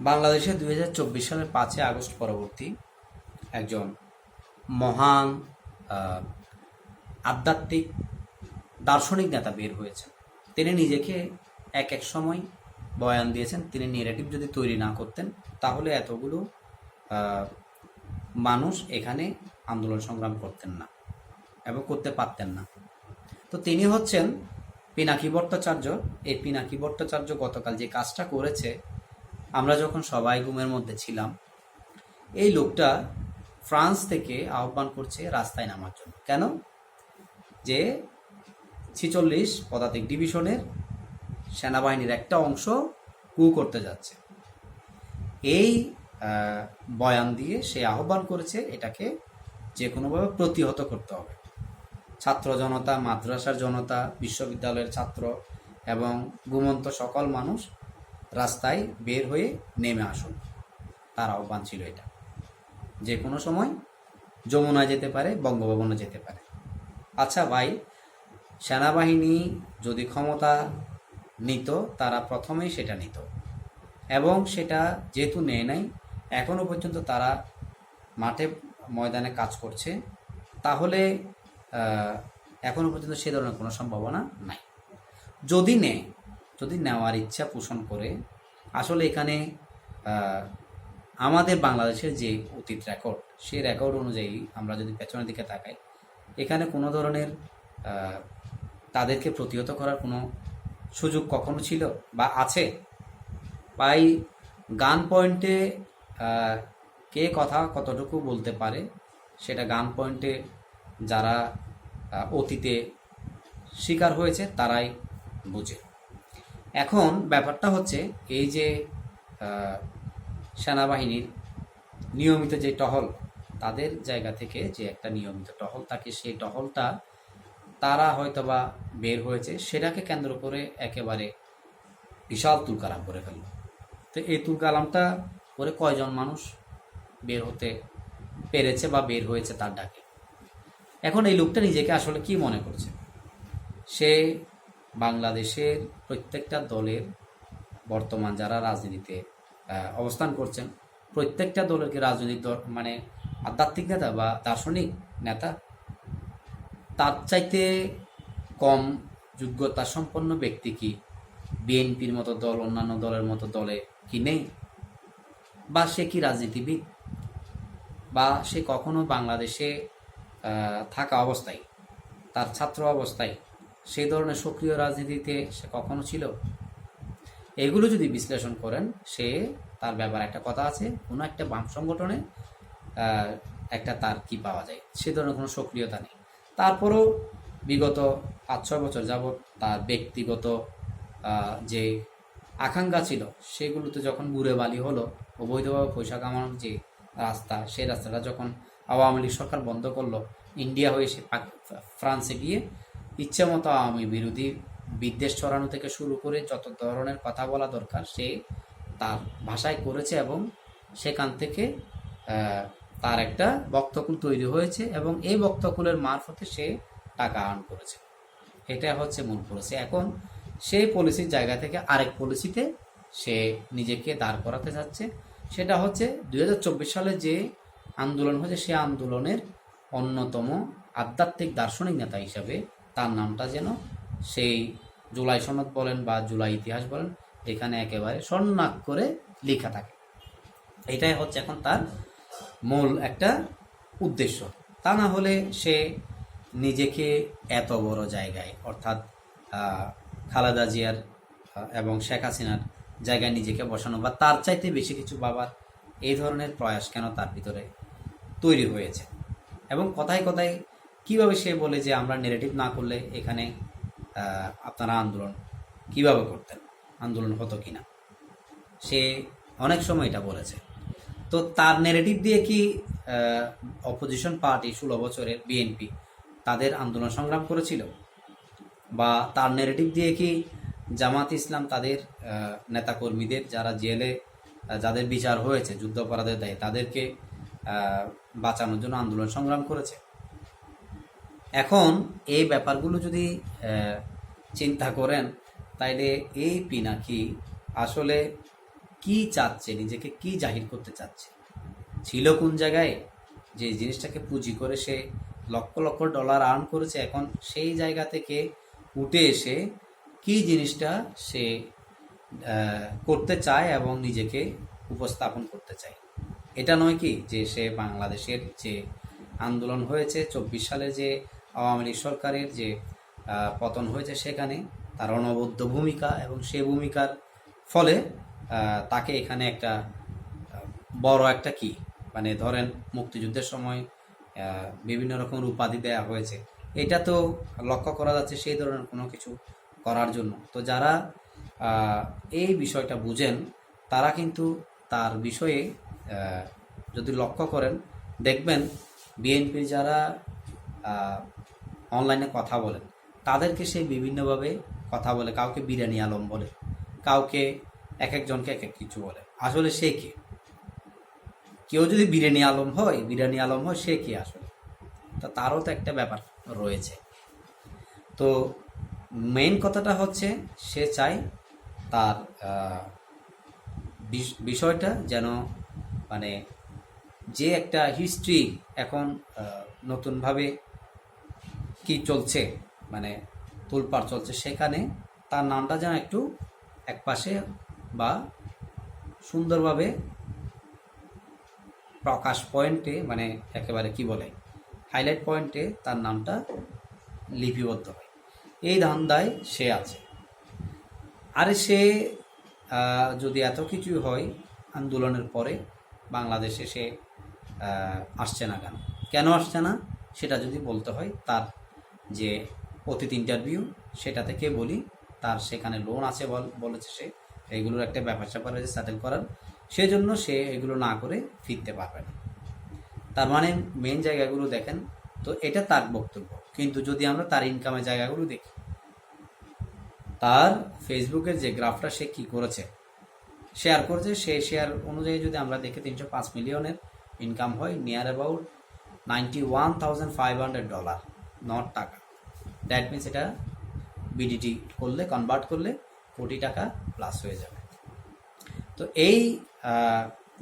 বাংলাদেশে 2024 সালের 5 আগস্ট পরবর্তী একজন মহান আহ, আধ্যাত্মিক দার্শনিক নেতা বের হয়েছেন। তিনি নিজেকে এক এক সময় বয়ান দিয়েছেন, তিনি নেগেটিভ যদি তৈরি না করতেন তাহলে এতগুলো আহ, মানুষ এখানে আন্দোলন সংগ্রাম করতেন না এবং করতে পারতেন না। তো তিনি হচ্ছেন পিনাকি ভট্টাচার্য। এই পিনাকি ভট্টাচার্য গতকাল যে কাজটা করেছে, আমরা যখন সবাই ঘুমের মধ্যে ছিলাম, এই লোকটা ফ্রান্স থেকে আহ্বান করছে রাস্তায় নামার জন্য। কেন? যে 46 পদাতিক ডিভিশনের সেনাবাহিনীর একটা অংশ কু করতে যাচ্ছে। এই বয়ান দিয়ে সে আহ্বান করেছে এটাকে যে কোনোভাবে প্রতিহত করতে হবে। ছাত্র জনতা, মাদ্রাসার জনতা, বিশ্ববিদ্যালয়ের ছাত্র এবং ঘুমন্ত সকল মানুষ রাস্তায় বের হয়ে নেমে আসুন, তার আহ্বান ছিল এটা। যে কোনো সময় যমুনায় যেতে পারে, বঙ্গভবনে যেতে পারে। আচ্ছা ভাই, সেনাবাহিনী যদি ক্ষমতা নিত, তারা প্রথমেই সেটা নিত, এবং সেটা যেহেতু নেয় নাই, এখনও পর্যন্ত তারা মাঠে ময়দানে কাজ করছে, তাহলে এখনও পর্যন্ত সে ধরনের কোনো সম্ভাবনা নাই। যদি নেয়, যদি নেওয়ার ইচ্ছা পোষণ করে, আসলে এখানে আমাদের বাংলাদেশের যে অতীত রেকর্ড, সেই রেকর্ড অনুযায়ী আমরা যদি পেছনের দিকে তাকাই, এখানে কোনো ধরনের তাদেরকে প্রতিহত করার কোনো সুযোগ কখনো ছিল বা আছে? তাই গান পয়েন্টে কে কথা কতটুকু বলতে পারে, সেটা গান পয়েন্টে যারা অতীতে শিকার হয়েছে তারাই বুঝে। এখন ব্যাপারটা হচ্ছে এই যে সেনাবাহিনীর নিয়মিত যে টহল, তাদের জায়গা থেকে যে একটা নিয়মিত টহল থাকে, সেই টহলটা তারা হয়তোবা বের হয়েছে, সেটাকে কেন্দ্র করে একেবারে বিশাল তুলকালাম করে ফেলল। তো এই তুলকালামটা করে কয়জন মানুষ বের হতে পেরেছে বা বের হয়েছে তার ডাকে? এখন এই লোকটা নিজেকে আসলে কি মনে করছে? সে বাংলাদেশের প্রত্যেকটা দলের বর্তমান যারা রাজনীতিতে অবস্থান করছেন, প্রত্যেকটা দলের কি রাজনৈতিক দল মানে আধ্যাত্মিক নেতা বা দার্শনিক নেতা? তার চাইতে কম যোগ্যতা সম্পন্ন ব্যক্তি কি বিএনপির মতো দল, অন্যান্য দলের মতো দলে কি নেই? বা সে কি রাজনীতিবিদ? বা সে কখনো বাংলাদেশে থাকা অবস্থায়, তার ছাত্র অবস্থায় সেই ধরনের সক্রিয় রাজনীতিতে সে কখনো ছিল? এগুলো যদি বিশ্লেষণ করেন, সে তার ব্যাপারে একটা কথা আছে, কোনো একটা বাম সংগঠনে একটা তার কি পাওয়া যায়, সে ধরনের কোনো সক্রিয়তা নেই। তারপরও বিগত 5-6 বছর যাবৎ তার ব্যক্তিগত যে আকাঙ্ক্ষা ছিল, সেগুলোতে যখন বুড়ে বালি হলো, অবৈধভাবে পয়সা কামানোর যে রাস্তা, সেই রাস্তাটা যখন আওয়ামী লীগ সরকার বন্ধ করলো, ইন্ডিয়া হয়ে সে ফ্রান্সে গিয়ে ইচ্ছে মতো আওয়ামী বিরোধী বিদ্বেষ ছড়ানো থেকে শুরু করে যত ধরনের কথা বলা দরকার সে তার ভাষায় করেছে, এবং সেখান থেকে তার একটা বক্তকুল তৈরি হয়েছে, এবং এই বক্তকুলের মারফতে সে টাকা আর্ন করেছে। এটা হচ্ছে মূল পলিসি। এখন সেই পলিসির জায়গা থেকে আরেক পলিসিতে সে নিজেকে দাঁড় করাতে যাচ্ছে। সেটা হচ্ছে 2024 সালে যে আন্দোলন হয়েছে, সে আন্দোলনের অন্যতম আধ্যাত্মিক দার্শনিক নেতা হিসাবে তার নামটা যেন সেই জুলাই সনদ বলেন বা জুলাই ইতিহাস বলেন, এখানে একেবারে স্বর্ণাক করে লেখা থাকে। এটাই হচ্ছে এখন তার মূল একটা উদ্দেশ্য। তা না হলে সে নিজেকে এত বড় জায়গায়, অর্থাৎ খালেদা জিয়ার এবং শেখ হাসিনার জায়গায় নিজেকে বসানো বা তার চাইতে বেশি কিছু পাবার এই ধরনের প্রয়াস কেন তার ভিতরে তৈরি হয়েছে? এবং কথায় কথায় কিভাবে সে বলে যে আমরা নেগেটিভ না করলে এখানে আপনারা আন্দোলন কিভাবে করতেন, আন্দোলন হতো কিনা? সে অনেক সময় এটা বলেছে। তো তার নেগেটিভ দিয়ে কি অপোজিশন পার্টি 16 বছরের বিএনপি তাদের আন্দোলন সংগ্রাম করেছিল? বা তার নেগেটিভ দিয়ে কি জামাত ইসলাম তাদের নেতাকর্মীদের যারা জেলে, যাদের বিচার হয়েছে যুদ্ধাপরাধের দায়ে, তাদেরকে বাঁচানোর জন্য আন্দোলন সংগ্রাম করেছে? এখন এই ব্যাপারগুলো যদি চিন্তা করেন, তাইলে এই পিনাকি আসলে কি চাচ্ছে, নিজেকে কি জাহির করতে চাচ্ছে, ছিল কোন জায়গায়, যে জিনিসটাকে পুঁজি করে সে লক্ষ লক্ষ ডলার আর্ন করেছে, এখন সেই জায়গা থেকে উঠে এসে কি জিনিসটা সে করতে চায় এবং নিজেকে উপস্থাপন করতে চায়। এটা নয় কি যে সে বাংলাদেশের যে আন্দোলন হয়েছে 24 সালে, যে আওয়ামী লীগ সরকারের যে পতন হয়েছে, সেখানে তার অনবদ্য ভূমিকা, এবং সে ভূমিকার ফলে তাকে এখানে একটা বড় একটা কি, মানে ধরেন মুক্তিযুদ্ধের সময় বিভিন্ন রকমের উপাধি দেয়া হয়েছে, এটা তো লক্ষ্য করা যাচ্ছে সেই ধরনের কোনো কিছু করার জন্য। তো যারা এই বিষয়টা বুঝেন তারা কিন্তু তার বিষয়ে যদি লক্ষ্য করেন, দেখবেন বিএনপির যারা অনলাইনে কথা বলেন তাদেরকে সে বিভিন্নভাবে কথা বলে, কাউকে বিরিয়ানি আলম বলে, কাউকে এক একজনকে এক এক কিছু বলে। আসলে সে কে? কেউ যদি বিরিয়ানি আলম হয় সে কে আসলে? তা তারও তো একটা ব্যাপার রয়েছে। তো মেইন কথাটা হচ্ছে সে চায় তার বিষয়টা যেন, মানে যে একটা হিস্ট্রি এখন নতুনভাবে কি চলছে, মানে তোলপাড় চলছে, সেখানে তার নামটা যেন একটু একপাশে বা সুন্দরভাবে প্রকাশ পয়েন্টে, মানে একেবারে কি বলে হাইলাইট পয়েন্টে তার নামটা লিপিবদ্ধ হয়, এই ধান্দায় সে আছে। আরে সে যদি এত কিছু হয় আন্দোলনের পরে বাংলাদেশে সে আসছে না কেন? কেন আসছে না সেটা যদি বলতে হয়, তার যে অতীত ইন্টারভিউ সেটা থেকে বলি, তার সেখানে লোন আছে বলেছে সে, এগুলোর একটা ব্যাপার স্যাপার রয়েছে সেটেল করার, সেজন্য সে এগুলো না করে ফিরতে পারবে না। তার মানে মেন জায়গাগুলো দেখেন, তো এটা তার বক্তব্য। কিন্তু যদি আমরা তার ইনকামের জায়গাগুলো দেখি, তার ফেসবুকের যে গ্রাফটা সে কি করেছে, শেয়ার করেছে, সেই শেয়ার অনুযায়ী যদি আমরা দেখি 305 মিলিয়নের ইনকাম হয়, নিয়ার অ্যাবাউট $91,500, নট টাকা। দ্যাট মিনস এটা বিডিটি করলে, কনভার্ট করলে কোটি টাকা প্লাস হয়ে যাবে। তো এই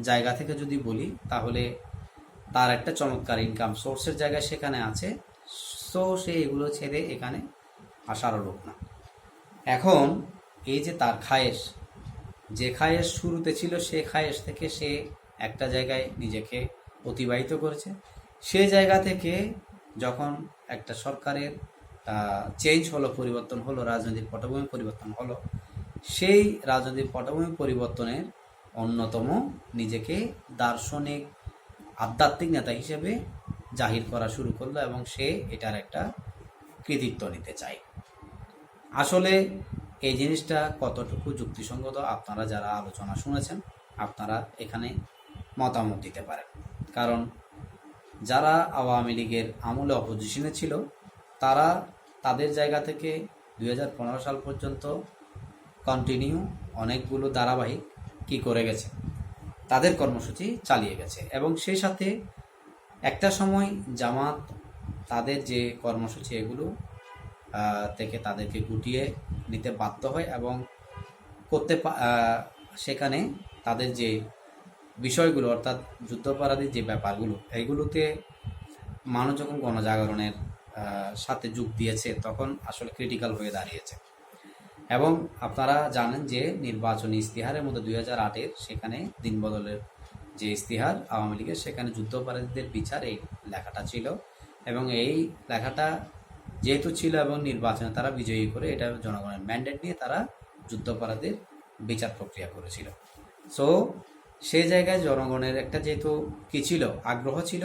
জায়গা থেকে যদি বলি, তাহলে তার একটা চমৎকার ইনকাম সোর্সের জায়গায় সেখানে আছে, সো সে এগুলো ছেড়ে এখানে আসার লোক না। এখন এই যে তার খায়েশ, যে খায়েশ শুরুতে ছিল, সে খায়েশ থেকে সে একটা জায়গায় নিজেকে অতিবাহিত করেছে। সে জায়গা থেকে যখন একটা সরকারের চেঞ্জ হলো, পরিবর্তন হলো, রাজনৈতিক পটভূমি পরিবর্তন হলো, সেই রাজনৈতিক পটভূমি পরিবর্তনের অন্যতম নিজেকে দার্শনিক আধ্যাত্মিক নেতা হিসেবে জাহির করা শুরু করলো, এবং সে এটার একটা কৃতিত্ব নিতে চায়। আসলে এই জিনিসটা কতটুকু যুক্তিসঙ্গত, আপনারা যারা আলোচনা শুনেছেন আপনারা এখানে মতামত দিতে পারেন। কারণ যারা আওয়ামী লীগের আমলে অপোজিশনে ছিল, তারা তাদের জায়গা থেকে 2015 সাল পর্যন্ত কন্টিনিউ অনেকগুলো ধারাবাহিক কি করে গেছে, তাদের কর্মসূচি চালিয়ে গেছে, এবং সেই সাথে একটা সময় জামাত তাদের যে কর্মসূচি এগুলো থেকে তাদেরকে গুটিয়ে নিতে বাধ্য হয়, এবং করতে সেখানে তাদের যে বিষয়গুলো, অর্থাৎ যুদ্ধাপরাধীর যে ব্যাপারগুলো, এইগুলোতে মানুষ যখন গণজাগরণের সাথে যোগ দিয়েছে, তখন আসলে ক্রিটিক্যাল হয়ে দাঁড়িয়েছে। এবং আপনারা জানেন যে নির্বাচনী ইস্তিহারের মধ্যে 2008-এর সেখানে দিনবদলের যে ইস্তিহার আওয়ামী লীগের, সেখানে যুদ্ধাপরাধীদের বিচার এই লেখাটা ছিল, এবং এই লেখাটা যেহেতু ছিল এবং নির্বাচনে তারা বিজয়ী করে, এটা জনগণের ম্যান্ডেট নিয়ে তারা যুদ্ধাপরাধীর বিচার প্রক্রিয়া করেছিল। সো সেই জায়গায় জনগণের একটা যেহেতু কি ছিল, আগ্রহ ছিল,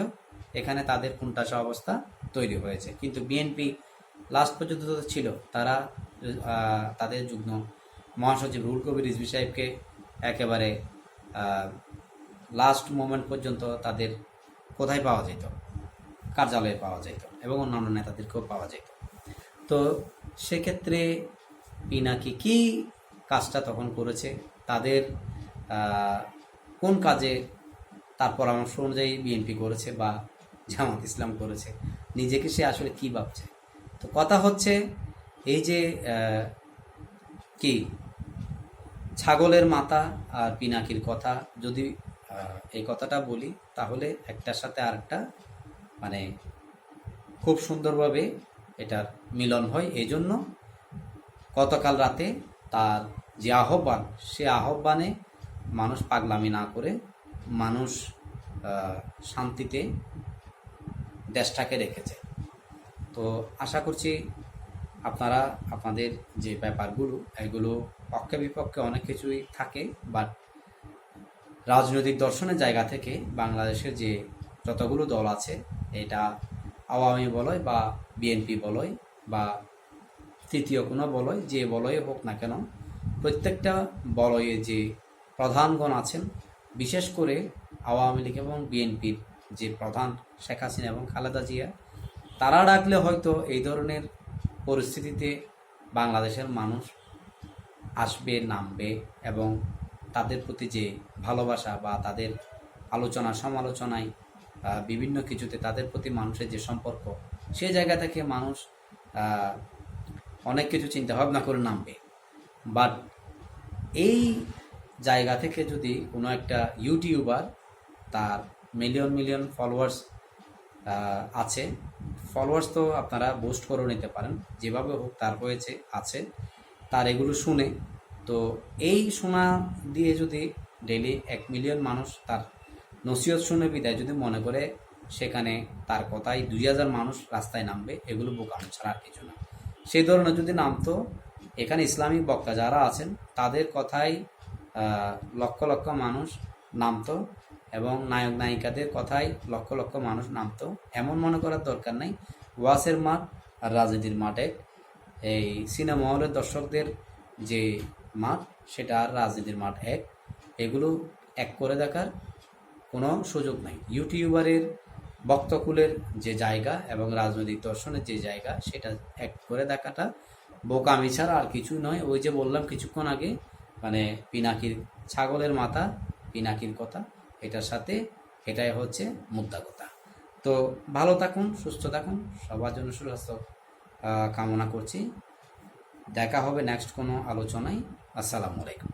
এখানে তাদের কোণঠাসা অবস্থা তৈরি হয়েছে। কিন্তু বিএনপি লাস্ট পর্যন্ত ছিল, তারা তাদের যুগ্ম মহাসচিব রুহুল কবির রিজভী সাহেবকে একেবারে লাস্ট মোমেন্ট পর্যন্ত তাদের কোথায় পাওয়া যেত, কার্যালয়ে পাওয়া যেত, এবং অন্যান্য নেতাদেরকেও পাওয়া যেত। তো সেক্ষেত্রে পিনাকি কি কাজটা তখন করেছে, তাদের কোন কাজে তার পরামর্শ অনুযায়ী বিএনপি করেছে বা জামাত ইসলাম করেছে, নিজেকে সে আসলে কি ভাবছে। তো কথা হচ্ছে এই যে কি ছাগলের মাথা আর পিনাকির কথা যদি এই কথাটা বলি, তাহলে একটার সাথে আরেকটা মানে খুব সুন্দরভাবে এটার মিলন হয়। এই জন্য গতকাল রাতে তার যে আহ্বান, সে আহ্বানে মানুষ পাগলামি না করে মানুষ শান্তিতে দেশটাকে রেখেছে। তো আশা করছি আপনারা আপনাদের যে ব্যাপারগুলো, এগুলো পক্ষে বিপক্ষে অনেক কিছুই থাকে, বাট রাজনৈতিক দর্শনের জায়গা থেকে বাংলাদেশের যে যতগুলো দল আছে, এটা আওয়ামী বলয় বা বিএনপি বলয় বা তৃতীয় কোনো বলয়, যে বলয়ে হোক না কেন, প্রত্যেকটা বলয়ে যে প্রধানগণ আছেন, বিশেষ করে আওয়ামী লীগ এবং বিএনপির যে প্রধান শেখ হাসিনা এবং খালেদা জিয়া, তারা ডাকলে হয়তো এই ধরনের পরিস্থিতিতে বাংলাদেশের মানুষ আসবে, নামবে এবং তাদের প্রতি যে ভালোবাসা বা তাদের আলোচনা সমালোচনায় বিভিন্ন কিছুতে তাদের প্রতি মানুষের যে সম্পর্ক, সেই জায়গা থেকে মানুষ অনেক কিছু চিন্তা ভাবনা করে নামবে। বাট এই জায়গা থেকে যদি কোনো একটা ইউটিউবার, তার মিলিয়ন মিলিয়ন ফলোয়ার্স আছে, ফলোয়ার্স তো আপনারা বুস্ট করে নিতে পারেন, যেভাবে হোক তার হয়েছে আছে, তার এগুলো শুনে, তো এই শোনা দিয়ে যদি ডেলি 1 মিলিয়ন মানুষ তার নসিহত শুনে বিদায় যদি মনে করে সেখানে তার কথাই 2000 মানুষ রাস্তায় নামবে, এগুলো বোকামি ছাড়া আর কিছু না। সেই ধরনের যদি নামতো, এখানে ইসলামিক বক্তা যারা আছেন তাদের কথাই লক্ষ লক্ষ মানুষ নামতো এবং নায়ক নায়িকাদের কথাই লক্ষ লক্ষ মানুষ নামতো। এমন মনে করার দরকার নাই ওয়াসের মাঠ আর রাজনীতির মাঠে, এই সিনেমা হলের দর্শকদের যে মাঠ, সেটা আর রাজনীতির মাঠ এক, এগুলো এক করে দেখার কোনো সুযোগ নাই। ইউটিউবারের বক্তকুলের যে জায়গা এবং রাজনৈতিক দর্শনের যে জায়গা, সেটা এক করে দেখাটা বোকামি ছাড়া আর কিছু নয়। ওই যে বললাম কিছুক্ষণ আগে, মানে পিনাকির ছাগলের মাথা, পিনাকির কথা, এটার সাথে এটাই হচ্ছে মুদ্রা কথা। তো ভালো থাকুন, সুস্থ থাকুন, সবার জন্য সুস্বাস্থ্য কামনা করছি। দেখা হবে নেক্সট কোনো আলোচনায়। আসসালামু আলাইকুম।